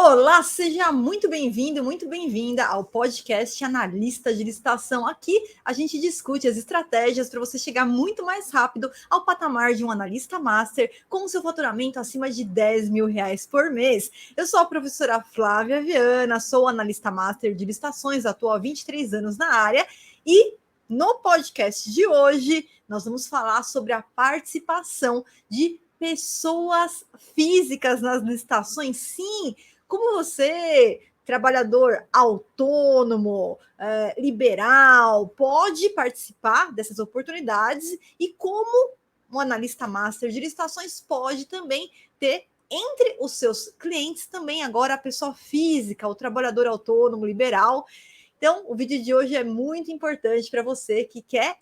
Olá, seja muito bem-vindo, muito bem-vinda ao podcast Analista de Licitação. Aqui a gente discute as estratégias para você chegar muito mais rápido ao patamar de um analista master com o seu faturamento acima de R$ 10.000 por mês. Eu sou a professora Flávia Viana, sou analista master de licitações, atuo há 23 anos na área e no podcast de hoje nós vamos falar sobre a participação de pessoas físicas nas licitações. Sim, como você, trabalhador autônomo, liberal, pode participar dessas oportunidades e como um analista master de licitações pode também ter entre os seus clientes também agora a pessoa física, o trabalhador autônomo, liberal. Então, o vídeo de hoje é muito importante para você que quer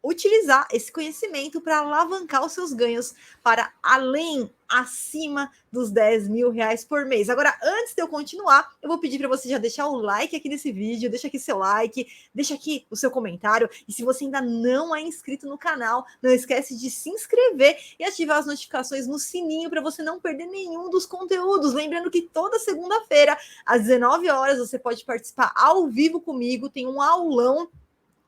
utilizar esse conhecimento para alavancar os seus ganhos para além, acima dos R$ 10.000 por mês. Agora, antes de eu continuar, eu vou pedir para você já deixar o like aqui nesse vídeo, deixa aqui seu like, deixa aqui o seu comentário, e se você ainda não é inscrito no canal, não esquece de se inscrever e ativar as notificações no sininho para você não perder nenhum dos conteúdos. Lembrando que toda segunda-feira, às 19 horas, você pode participar ao vivo comigo, tem um aulão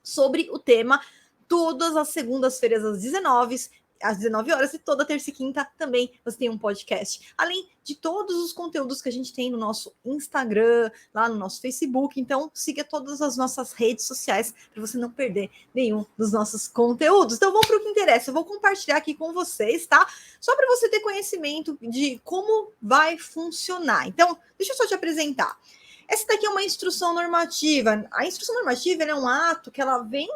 sobre o tema todas as segundas-feiras às 19 horas, e toda terça e quinta também você tem um podcast. Além de todos os conteúdos que a gente tem no nosso Instagram, lá no nosso Facebook. Então, siga todas as nossas redes sociais para você não perder nenhum dos nossos conteúdos. Então, vamos para o que interessa. Eu vou compartilhar aqui com vocês, tá? Só para você ter conhecimento de como vai funcionar. Então, deixa eu só te apresentar. Essa daqui é uma instrução normativa. A instrução normativa é um ato que ela vem,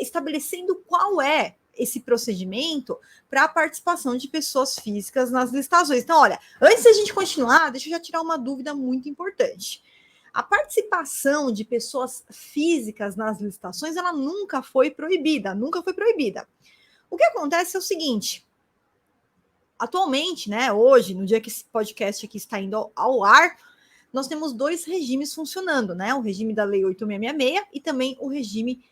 estabelecendo qual é esse procedimento para a participação de pessoas físicas nas licitações. Então, olha, antes da gente continuar, deixa eu já tirar uma dúvida muito importante. A participação de pessoas físicas nas licitações, ela nunca foi proibida, nunca foi proibida. O que acontece é o seguinte: atualmente, hoje, no dia que esse podcast aqui está indo ao ar, nós temos dois regimes funcionando, né? O regime da Lei 8.666 e também o regime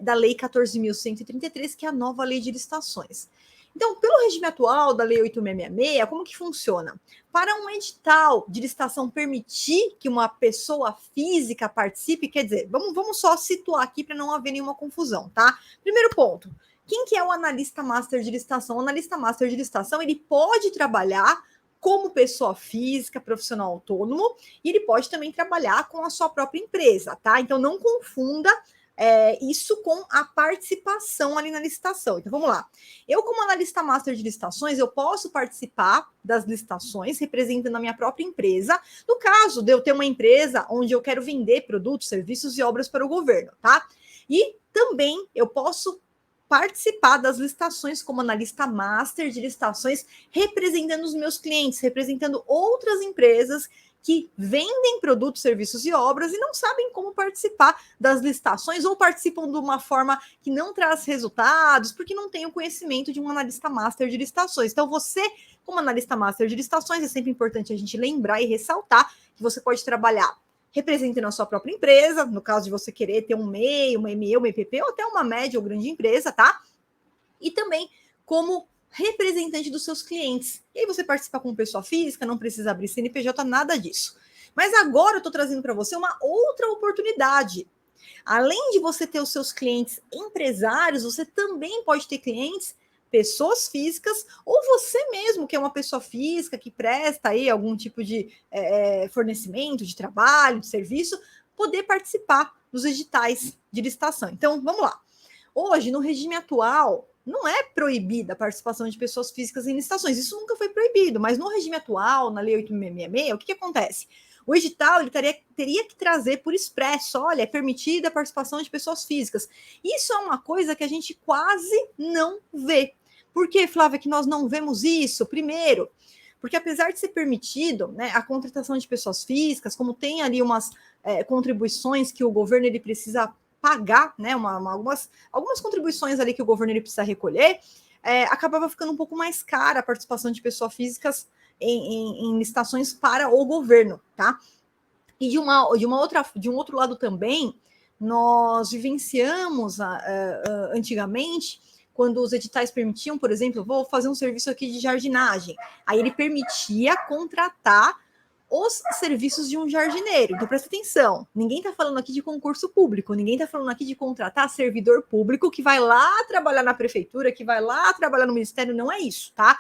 da Lei 14.133, que é a nova lei de licitações. Então, pelo regime atual da Lei 8.666, como que funciona? Para um edital de licitação permitir que uma pessoa física participe, quer dizer, vamos só situar aqui para não haver nenhuma confusão, tá? Primeiro ponto, quem que é o analista master de licitação? O analista master de licitação, ele pode trabalhar como pessoa física, profissional autônomo, e ele pode também trabalhar com a sua própria empresa, tá? Então, não confunda isso com a participação ali na licitação. Então, vamos lá. Eu, como analista master de licitações, eu posso participar das licitações representando a minha própria empresa, no caso de eu ter uma empresa onde eu quero vender produtos, serviços e obras para o governo, tá? E também eu posso participar das licitações como analista master de licitações, representando os meus clientes, representando outras empresas que vendem produtos, serviços e obras e não sabem como participar das licitações ou participam de uma forma que não traz resultados, porque não tem o conhecimento de um analista master de licitações. Então, você, como analista master de licitações, é sempre importante a gente lembrar e ressaltar que você pode trabalhar representando a sua própria empresa, no caso de você querer ter um MEI, uma ME, uma EPP, ou até uma média ou grande empresa, tá? E também como representante dos seus clientes. E aí você participa como pessoa física, não precisa abrir CNPJ, nada disso. Mas agora eu estou trazendo para você uma outra oportunidade. Além de você ter os seus clientes empresários, você também pode ter clientes pessoas físicas, ou você mesmo, que é uma pessoa física, que presta aí algum tipo de fornecimento, de trabalho, de serviço, poder participar dos editais de licitação. Então, vamos lá. Hoje, no regime atual, não é proibida a participação de pessoas físicas em licitações. Isso nunca foi proibido, mas no regime atual, na Lei 8.666, o que acontece? O edital ele teria que trazer por expresso, olha, é permitida a participação de pessoas físicas. Isso é uma coisa que a gente quase não vê. Por que, Flávia, que nós não vemos isso? Primeiro, porque apesar de ser permitido, a contratação de pessoas físicas, como tem ali umas contribuições que o governo ele precisa pagar, algumas contribuições ali que o governo ele precisa recolher, acabava ficando um pouco mais cara a participação de pessoas físicas em licitações para o governo, tá? E de um outro lado também, nós vivenciamos antigamente, quando os editais permitiam, por exemplo, vou fazer um serviço aqui de jardinagem, aí ele permitia contratar os serviços de um jardineiro. Então, presta atenção, ninguém está falando aqui de concurso público, ninguém está falando aqui de contratar servidor público que vai lá trabalhar na prefeitura, que vai lá trabalhar no ministério, não é isso, tá?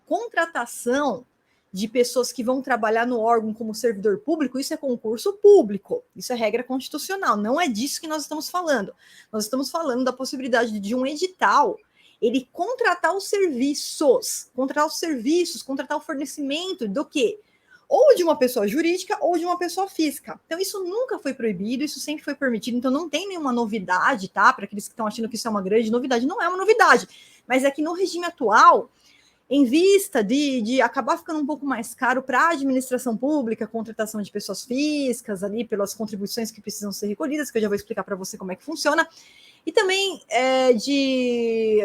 Contratação de pessoas que vão trabalhar no órgão como servidor público, isso é concurso público, isso é regra constitucional, não é disso que nós estamos falando. Nós estamos falando da possibilidade de um edital ele contratar os serviços, contratar o fornecimento do quê? Ou de uma pessoa jurídica ou de uma pessoa física. Então, isso nunca foi proibido, isso sempre foi permitido, então não tem nenhuma novidade, tá? Para aqueles que estão achando que isso é uma grande novidade, não é uma novidade. Mas é que no regime atual, em vista de acabar ficando um pouco mais caro para a administração pública, a contratação de pessoas físicas ali, pelas contribuições que precisam ser recolhidas, que eu já vou explicar para você como é que funciona, e também de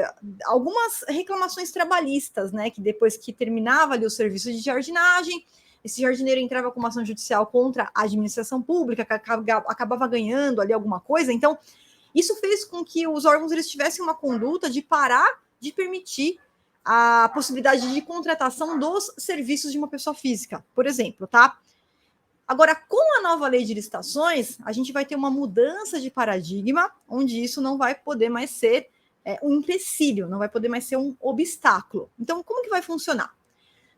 algumas reclamações trabalhistas, né, que depois que terminava ali o serviço de jardinagem, esse jardineiro entrava com uma ação judicial contra a administração pública, que acabava ganhando ali alguma coisa. Então, isso fez com que os órgãos eles tivessem uma conduta de parar de permitir a possibilidade de contratação dos serviços de uma pessoa física, por exemplo, tá? Agora, com a nova lei de licitações, a gente vai ter uma mudança de paradigma, onde isso não vai poder mais ser um empecilho, não vai poder mais ser um obstáculo. Então, como que vai funcionar?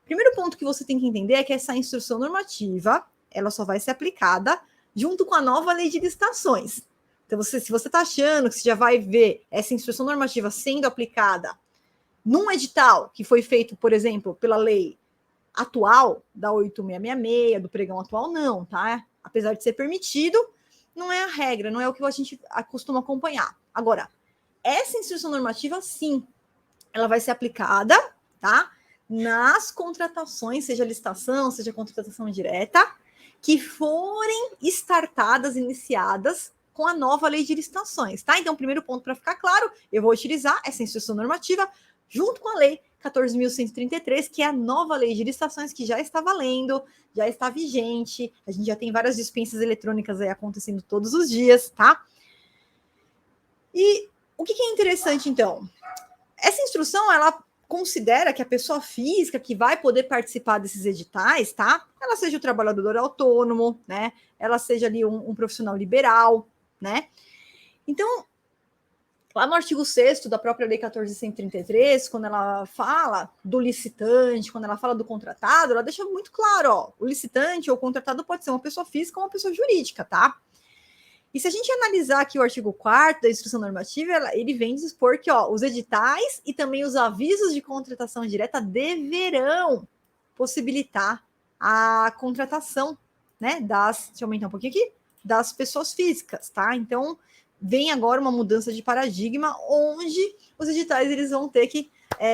Primeiro ponto que você tem que entender é que essa instrução normativa, ela só vai ser aplicada junto com a nova lei de licitações. Então, se você está achando que você já vai ver essa instrução normativa sendo aplicada num edital que foi feito, por exemplo, pela lei atual, da 8666, do pregão atual, não, tá? Apesar de ser permitido, não é a regra, não é o que a gente costuma acompanhar. Agora, essa instrução normativa, sim, ela vai ser aplicada, tá? Nas contratações, seja licitação, seja contratação direta, que forem startadas, iniciadas com a nova lei de licitações, tá? Então, primeiro ponto para ficar claro, eu vou utilizar essa instrução normativa junto com a lei 14.133, que é a nova lei de licitações que já está valendo, já está vigente, a gente já tem várias dispensas eletrônicas aí acontecendo todos os dias, tá? E o que é interessante, então? Essa instrução, ela considera que a pessoa física que vai poder participar desses editais, tá? Ela seja o trabalhador autônomo, né? Ela seja ali um profissional liberal, né? Então, lá no artigo 6º da própria Lei 14.133, quando ela fala do licitante, quando ela fala do contratado, ela deixa muito claro, ó, o licitante ou o contratado pode ser uma pessoa física ou uma pessoa jurídica, tá? E se a gente analisar aqui o artigo 4º da instrução normativa, ele vem dispor que ó, os editais e também os avisos de contratação direta deverão possibilitar a contratação, né, deixa eu aumentar um pouquinho aqui, das pessoas físicas, tá? Então, vem agora uma mudança de paradigma, onde os editais eles vão ter que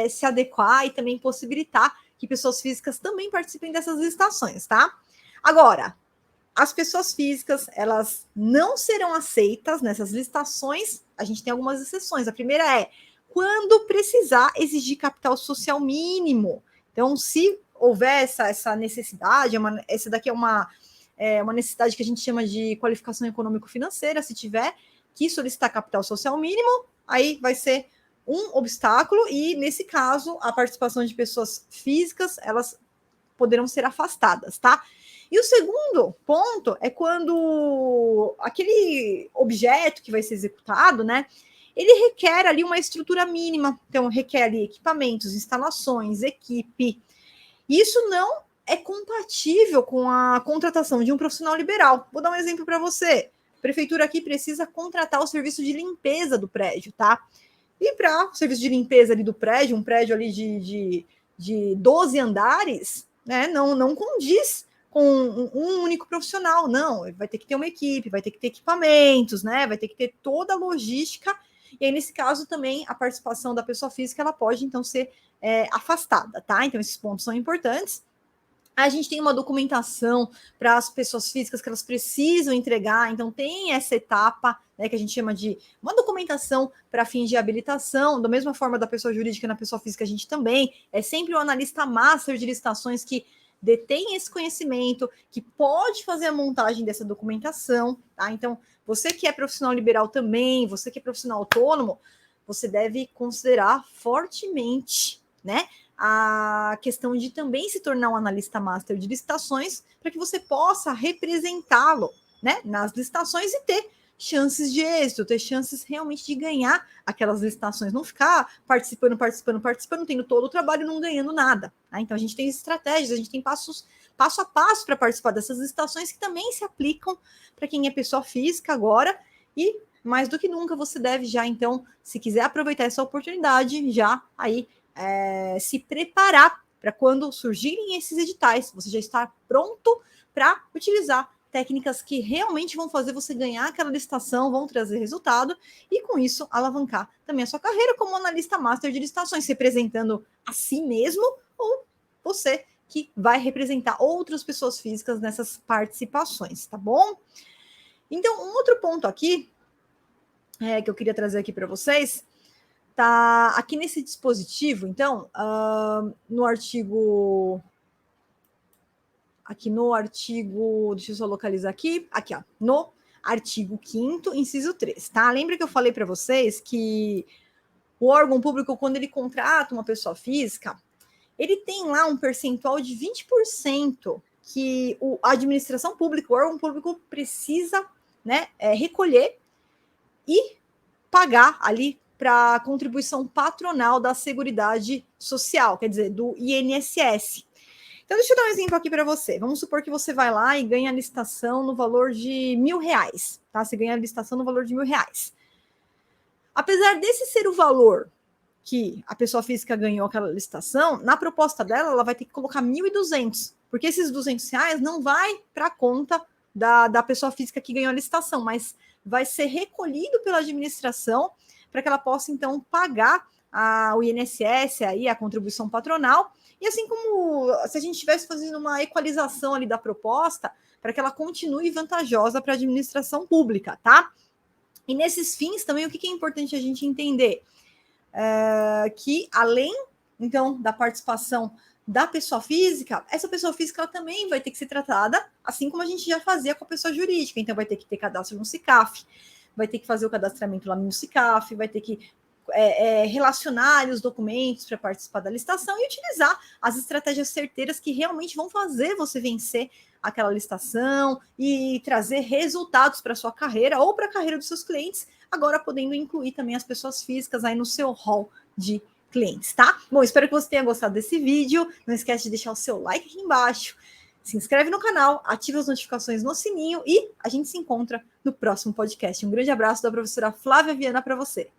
se adequar e também possibilitar que pessoas físicas também participem dessas licitações, tá? Agora, as pessoas físicas, elas não serão aceitas nessas licitações. A gente tem algumas exceções. A primeira é quando precisar exigir capital social mínimo. Então, se houver essa necessidade, essa daqui é uma necessidade que a gente chama de qualificação econômico-financeira, se tiver que solicitar capital social mínimo, aí vai ser um obstáculo e, nesse caso, a participação de pessoas físicas, elas poderão ser afastadas, tá? E o segundo ponto é quando aquele objeto que vai ser executado, né, ele requer ali uma estrutura mínima, então requer ali equipamentos, instalações, equipe. Isso não é compatível com a contratação de um profissional liberal. Vou dar um exemplo para você. A prefeitura aqui precisa contratar o serviço de limpeza do prédio, tá? E para o serviço de limpeza ali do prédio, um prédio ali de 12 andares, né, não condiz com um único profissional, não. Vai ter que ter uma equipe, vai ter que ter equipamentos, né? Vai ter que ter toda a logística. E aí, nesse caso, também a participação da pessoa física ela pode, então, ser afastada, tá? Então, esses pontos são importantes. A gente tem uma documentação para as pessoas físicas que elas precisam entregar, então tem essa etapa, né, que a gente chama de uma documentação para fins de habilitação, da mesma forma da pessoa jurídica na pessoa física, a gente também é sempre o analista master de licitações que detém esse conhecimento, que pode fazer a montagem dessa documentação, tá? Então, você que é profissional liberal também, você que é profissional autônomo, você deve considerar fortemente, né, a questão de também se tornar um analista master de licitações, para que você possa representá-lo, né, nas licitações e ter chances de êxito, ter chances realmente de ganhar aquelas licitações, não ficar participando, tendo todo o trabalho e não ganhando nada. Né? Então a gente tem estratégias, a gente tem passo a passo para participar dessas licitações que também se aplicam para quem é pessoa física agora, e mais do que nunca você deve já, então, se quiser aproveitar essa oportunidade, já aí se preparar para quando surgirem esses editais, você já está pronto para utilizar técnicas que realmente vão fazer você ganhar aquela licitação, vão trazer resultado e, com isso, alavancar também a sua carreira como analista master de licitações, representando a si mesmo ou você que vai representar outras pessoas físicas nessas participações, tá bom? Então, um outro ponto aqui que eu queria trazer aqui para vocês tá aqui nesse dispositivo, então, no artigo. Aqui no artigo. Deixa eu só localizar aqui. Aqui, ó. No artigo 5º, inciso 3, tá? Lembra que eu falei para vocês que o órgão público, quando ele contrata uma pessoa física, ele tem lá um percentual de 20% que a administração pública, o órgão público precisa, né, recolher e pagar ali para a contribuição patronal da Seguridade Social, quer dizer, do INSS. Então, deixa eu dar um exemplo aqui para você. Vamos supor que você vai lá e ganha a licitação no valor de R$1.000, tá? Você ganha a licitação no valor de R$1.000. Apesar desse ser o valor que a pessoa física ganhou aquela licitação, na proposta dela, ela vai ter que colocar 1.200, porque esses R$200 não vai para a conta da pessoa física que ganhou a licitação, mas vai ser recolhido pela administração para que ela possa, então, pagar o INSS, aí, a contribuição patronal, e assim como se a gente estivesse fazendo uma equalização ali da proposta, para que ela continue vantajosa para a administração pública, tá? E nesses fins também, o que é importante a gente entender? Que além, então, da participação da pessoa física, essa pessoa física ela também vai ter que ser tratada assim como a gente já fazia com a pessoa jurídica. Então, vai ter que ter cadastro no SICAF, vai ter que fazer o cadastramento lá no SICAF, vai ter que relacionar os documentos para participar da licitação e utilizar as estratégias certeiras que realmente vão fazer você vencer aquela licitação e trazer resultados para a sua carreira ou para a carreira dos seus clientes, agora podendo incluir também as pessoas físicas aí no seu hall de clientes, tá? Bom, espero que você tenha gostado desse vídeo. Não esquece de deixar o seu like aqui embaixo, se inscreve no canal, ativa as notificações no sininho e a gente se encontra no próximo podcast. Um grande abraço da professora Flávia Viana para você.